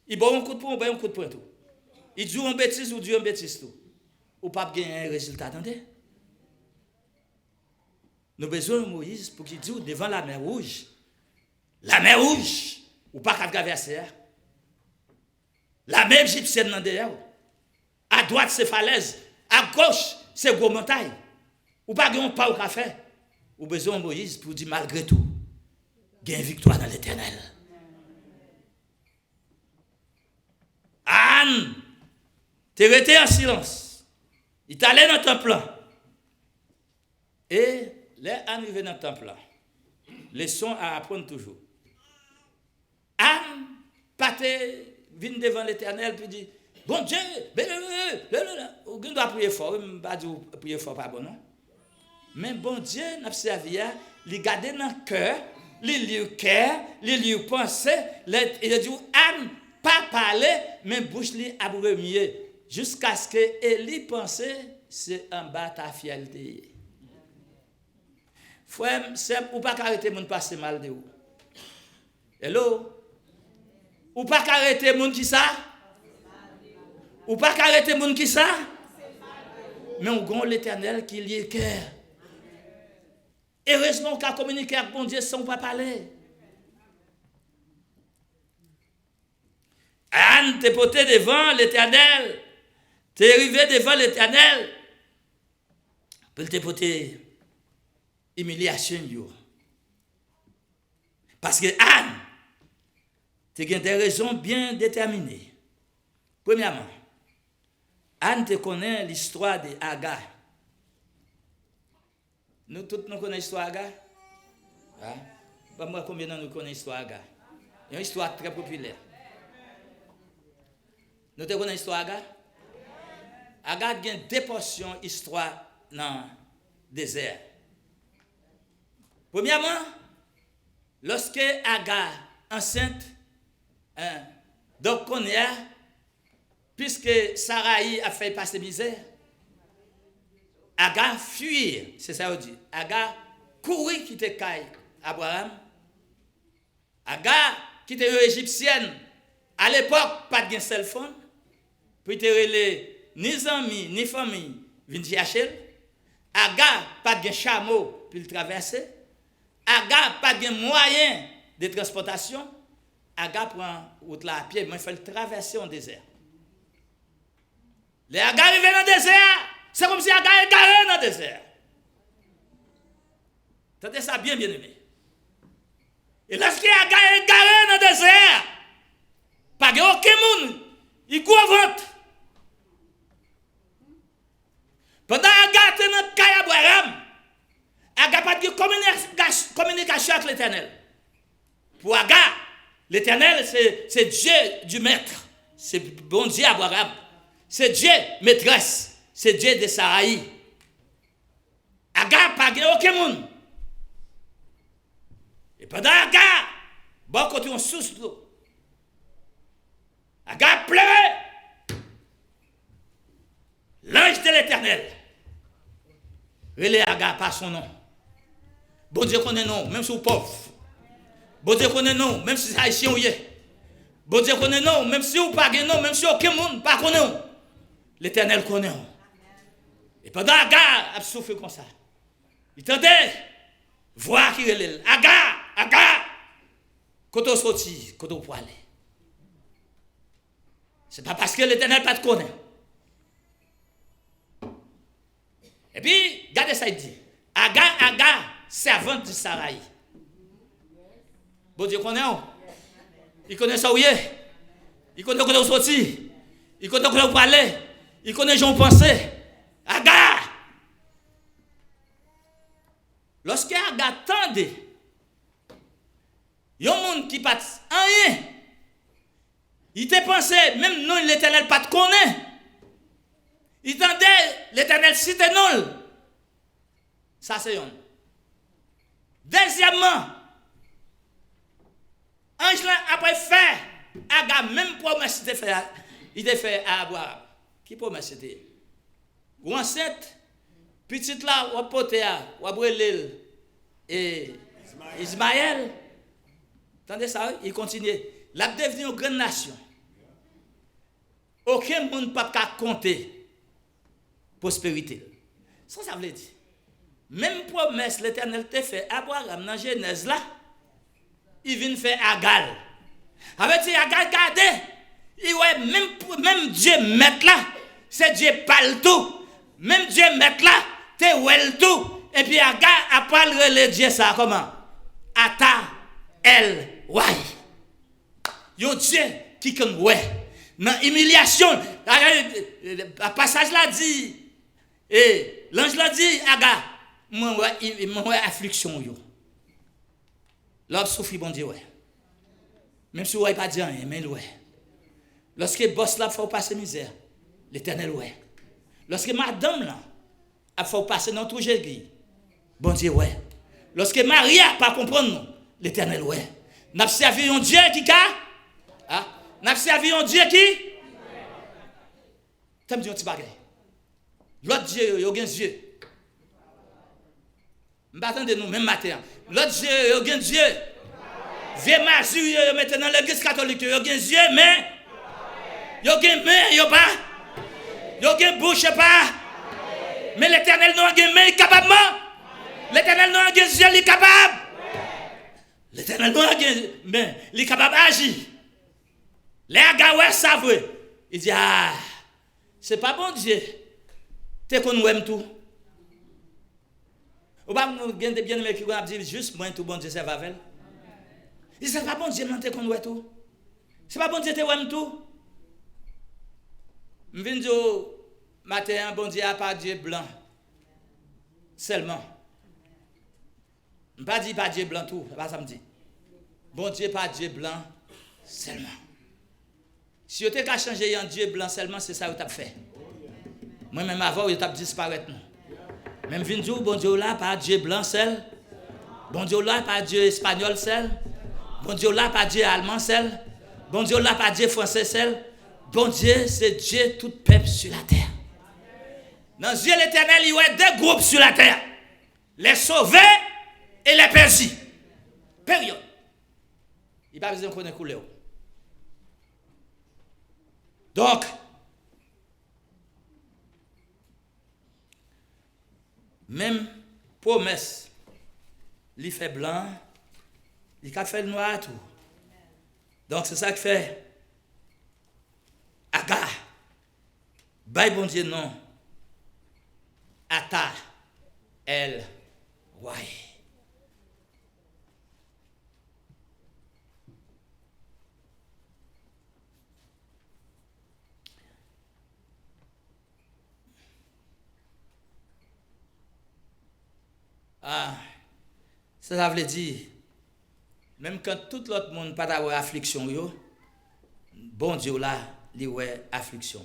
Il bat un coup de poing, on bat un coup de poing tout. Il dit une bêtise ou dit une bêtise tout. Ou pas gagner un résultat, attendez. Nous avons besoin de Moïse pour qu'il dise devant la mer rouge, ou pas qu'à traverser. La mer égyptienne dans derrière. À droite, c'est falaise. À gauche, c'est gros montagne. Ou pas gagner pas au café. Ou besoin de Moïse pour dire malgré tout, gagne victoire dans l'Éternel. Anne, tu es resté en silence. Il est allé dans le temple. Et les Anne arrivent dans le temple. Leçon à apprendre toujours. Anne, vient devant l'Éternel et dit, bon Dieu, on doit prier fort. Je ne vais pas dire prier fort, pas bon, non? Mais bon Dieu, n'a servi, il garde dans le cœur, il lit le cœur, il lit le pensée, il dit, Anne, pas parler, mais bouche li a mieux, jusqu'à ce que Élie pense, c'est en bas ta fierté. Frère, c'est ou pas arrêter mon passer mal de vous. Hello? Ou pas arrêter mon qui ça? Ou pas arrêter mon qui ça? Mais on gon l'Éternel qui lit le cœur. Heureusement qu'on communique avec mon Dieu sans pas parler. Anne t'es porté devant l'Éternel. T'es arrivé devant l'Éternel. Pour te porter humiliation. Parce que Anne, tu as des raisons bien déterminées. Premièrement, Anne te connaît l'histoire de Agar. Nous tous nous connaissons l'histoire d'Agar. Hein? Moi, combien de nous connaissons l'histoire d'Agar? C'est une histoire très populaire. Nous te connaissons l'histoire d'Agar? Agar a 2 portions d'histoire dans le désert. Premièrement, lorsque Agar enceinte, Donc, on est, puisque Sarai a fait passer misère, Agar fuir, c'est ça qu'on dit. Agar courir quitter Caille Abraham. Agar qui était égyptienne. À l'époque, pas de cell phone. Puis ni amis, ni famille, viennent chercher. Agar pas de chameau pour le traverser. Agar pas de moyen de transportation. Agar prend route là à pied, mais il faut le traverser en désert. Les Agar arrivent dans le désert. C'est comme si Agar est garé dans le désert. Tentez ça bien aimé. Et lorsque Agar est garé dans le désert, pas de aucun monde, il court ventre. Pendant Agar était dans le cas Abraham, Agar n'a pas de communication avec l'Éternel. Pour Agar, l'Éternel, c'est Dieu du maître. C'est bon Dieu Abraham. C'est Dieu maîtresse. C'est Dieu de Sarai. Agar n'a pas aucun monde. Et pendant Agar, bon côté on source d'eau. Agar pleurait. L'ange de l'Éternel. Relais Agar par son nom. Bon Dieu connaît non, même si vous pauvre. Bon Dieu connaît non, même si c'est haïtien ou yé. Bon Dieu connaît non, même si vous pas non, même si aucun monde pas connaît. L'Éternel connaît. Et pendant Agar a souffert comme ça. Il tendait voir qui relève. Agar, quand on sortit, quand on peut aller. C'est pas parce que l'Éternel pas te connaît. Et puis, regardez ça, il dit. Agar, servante de Sarai. Bon Dieu connaît. Il connaît ça où il est. Il connaît quand on sortit. Il connaît quand on peut aller. Il connaît j'en pensais. Agar. Lorsque Agar tendait, il y a un monde qui pas rien. Il te pensé, même non, l'Éternel pas te connaît. Il tendait, l'Éternel cite non. Ça c'est un. Deuxièmement, ange là après faire, Agar même promesse il te fait à Abraham. Qui promesse c'était? Ou enceinte, petite là, ou poté, ou brûler et Ismaël. Attendez ça, il continue. La devenue une grande nation. Aucun monde ne peut pas compter prospérité. Ça veut dire. Même promesse l'Éternel t'a fait Abraham dans Genèse là, il vient faire Agar. Avec dit Agar gardé, il ouais même Dieu mettre là, c'est Dieu parle tout. Même Dieu mettre là, t'es well tout. Et puis Agar a parlé le Dieu ça comment? Ata el wai. Yon Dieu qui comme ouais. Dans humiliation, le passage là dit et l'ange l'a dit Agar, moi affliction yo. L'homme souffre bon Dieu ouais. Même si ouais pas dire rien, mais ouais. Lorsque boss là faut passer misère, l'Éternel ouais. Lorsque madame là a faut passer dans tout jésus, bon Dieu ouais. Lorsque Maria pas comprendre l'Éternel ouais. N'a servi un Dieu qui ka ah, n'a servi un Dieu qui t'aimes dire un petit bagage. L'autre Dieu, il y a un Dieu. M'attendez nous même matin. L'autre Dieu, il y a un Dieu. Vieux Masu maintenant l'église catholique, il y a un Dieu mais il y a un main, il y a pas. Il y a un bouche pas. Mais l'Éternel non a un main capable. L'Éternel non a un Dieu, il est capable. L'Éternel non a un main, il est capable d'agir. Les gars savent. Il dit ah, c'est pas bon Dieu. T'es qu'on aime tout. Ou pas nous bien aimé qui a dit juste moi tout bon Dieu c'est Vavel. Il c'est pas bon Dieu non t'es qu'on aime tout. C'est pas bon Dieu t'es aime tout. M'vinn dire matin bon Dieu a pas Dieu blanc. Seulement. M'pas dit pas Dieu blanc tout, pas ça me dit. Bon Dieu pas Dieu blanc seulement. Si vous avez changé un Dieu blanc seulement, c'est ça que vous avez fait. Moi-même avant, vous avez disparaître. Même Vinjou, bon Dieu là, pas Dieu blanc seul. Bon Dieu là, pas Dieu espagnol seul. Bon Dieu là, pas Dieu allemand seul. Bon Dieu, là, pas Dieu français seul. Bon Dieu, c'est Dieu tout peuple sur la terre. Dans Dieu l'éternel, il y a deux groupes sur la terre. Les sauvés et les perdus. Période. Il n'y a pas besoin de connaître couleur. Donc, même promesse, il fait blanc, il fait noir tout. Donc c'est ça que fait Agar. Bail bon Dieu non. Ata El Roi. Ah, ça veut dire, même quand tout l'autre monde pas d'avoir affliction, bon Dieu là, il y a affliction.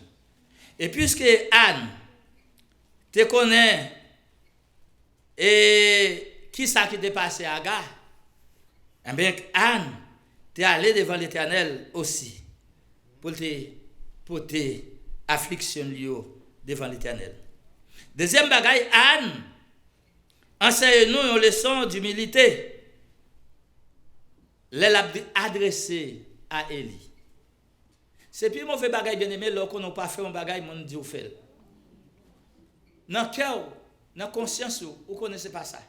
Et puisque Anne te connaît, et qui ça qui t'est passé à Agar, eh bien Anne t'es allé devant l'Éternel aussi, pour te porter affliction devant l'Éternel. Deuxième bagaille, Anne, enseigne-nous une leçon d'humilité. Elle a adressé à Élie. C'est plus mauvais bagaille bien aimé, lorsqu'on n'a pas fait un bagaille, on dit ou fait. Dans le cœur, dans la conscience, vous ne connaissez pas ça.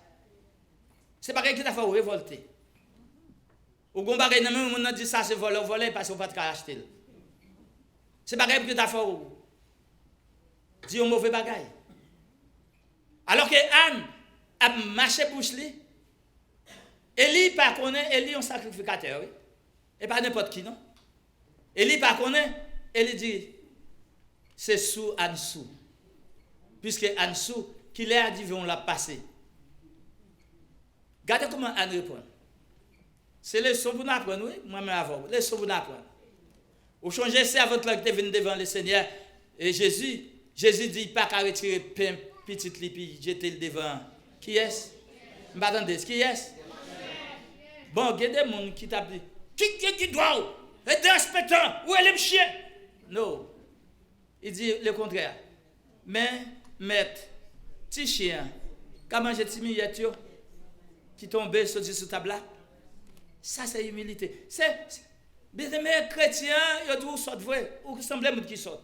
C'est bagaille qui t'a fait révolter. Ou gon bagaille nan même on dit ça c'est voler parce qu'on pas te acheter. C'est bagaille qui t'a fait dit un mauvais bagaille. Alors que Anne a marché bouche li. Élie pas connaît, Élie un sacrificateur, oui. Et pas n'importe qui non. Élie pas connaît, Élie dit c'est sous Ansou. Puisque Ansou qui l'a dit on l'a passé. Regardez comment Anne répond. C'est les leçons pour nous apprendre, oui, moi-même avant. Les leçons pour nous apprendre. Au changer ça avant que tu viennes devant le Seigneur et Jésus dit pas qu'à retirer pain petit lipi, jeter le devant. Qui est-ce? M'attendez, qui est-ce? Bon, il y a des gens qui t'appellent. Qui doit? Et des respectants, où est le chien? Non. Il dit le contraire. Mais, maître, petit chien, comment j'ai petit millette qui tombe sur ta table là? Ça, c'est humilité. C'est bien aimé chrétien, il y a tout sort vrai, ou semble monde qui sort.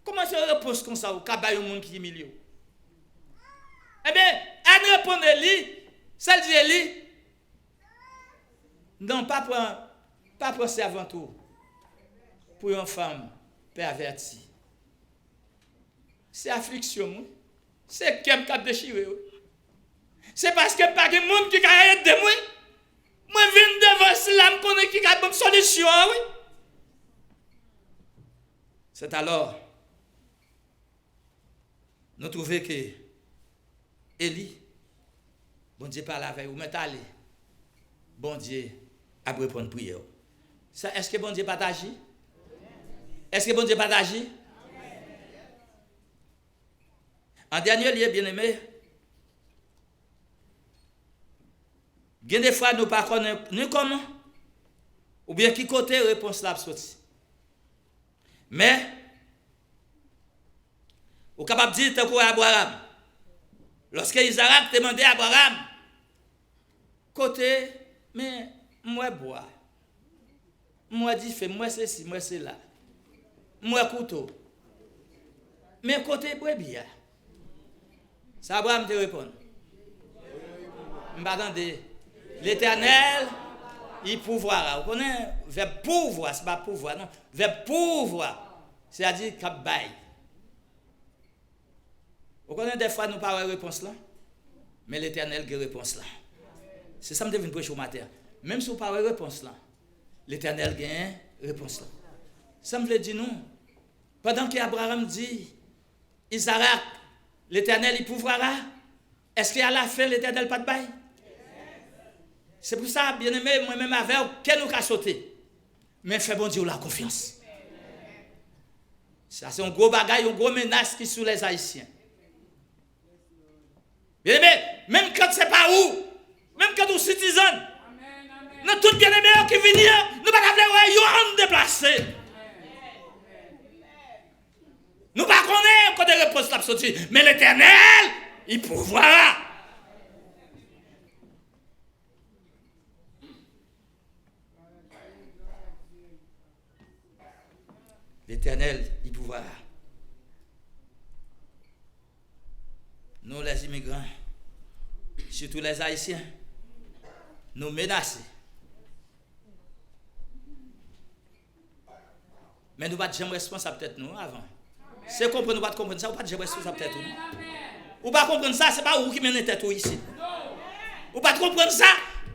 Comment ça repose comme ça, ou cabaye au monde qui humilie? Eh bien, Anne répond Élie, ça dit Élie, non, pas pour avant tout, pour une femme pervertie. C'est affliction, c'est qu'elle qui a déchiré. C'est parce que pas de monde qui a aidé moi. Moi, je viens devant cela, je connais qui a une solution, oui. C'est alors, nous trouvons que Élie, bon Dieu parle avec vous, mais allez, bon Dieu a répondre prière. Est-ce que bon Dieu pas agi? Est-ce que bon Dieu pas agi? En dernier lieu, bien aimé, bien des fois nous ne connaissons ni comment, ou bien qui côté réponse là sorti. Mais, vous êtes capable de dire tant qu'à Abraham. Lorsque Isaac demandait à Abraham, côté, mais moi bois, moi dit fait, moi c'est ci, moi c'est là, moi couteau, mais côté brebis. Ça Abraham te répond. M'attendez. L'Éternel, il pouvoira. Vous connaissez, verbe pouvoir, c'est pas pouvoir, non. Verbe pouvoir, c'est-à-dire qu'il baille. Vous connaissez des fois, nous pas de réponse là, mais l'Éternel a réponse là. C'est ça que je viens prêcher au matin. Même si vous n'avez pas de réponse là, l'Éternel a réponse là. Ça me veut dire non. Pendant qu'Abraham dit, Isaac, l'Éternel, il pouvoira, est-ce qu'à la fin, l'Éternel pas de bail? C'est pour ça, bien aimé, moi-même avec, qu'elle nous a sauté. Mais fait bon Dieu la confiance. Ça, c'est un gros bagage, une grosse menace qui est sous les Haïtiens. Bien aimé, même quand c'est pas où, même quand nous citoyens, nous tous bien aimés qui viennent, nous ne pouvons pas avoir chose l'a sorti. Mais l'Éternel, il pourvoira. L'Éternel, il pourvoira. Nous, les immigrants, surtout les Haïtiens, nous menacés. Mais nous ne sommes pas jamais responsables peut-être nous avant. C'est comprendre, nous ne comprendre ça, nous ne sommes pas jamais responsables peut-être nous. Ou pas comprendre ça, ce n'est pas vous qui menez tête ici. Ou pas comprendre ça,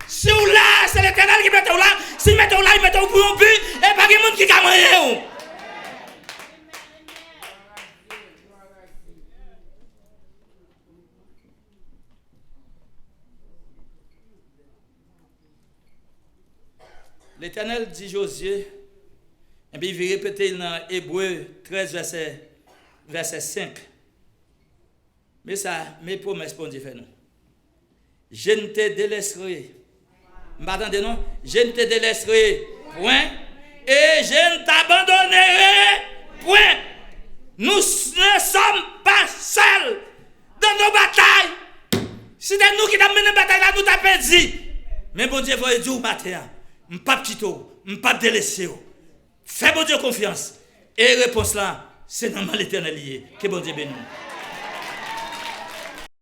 si vous là, c'est l'Éternel qui mette vous là. Si vous mettez vous là, il mette vous pour un but, et pas de monde qui a moyen. L'Éternel dit Josué, et puis il va répéter dans Hébreu 13, verset 5. Mais ça, mes promesses pour Dieu fait nous. Je ne te délaisserai. M'attendez non? Je ne te délaisserai point. Et je ne t'abandonnerai point. Nous ne sommes pas seuls dans nos batailles. Si c'est nous qui avons mené la bataille là, nous t'avons perdu. Mais bon Dieu, vous dire matin, je ne pas quitter, je ne pas délaisser. Fais bon Dieu confiance. Et réponse là, c'est dans l'éternel lié. Que bon Dieu bénisse.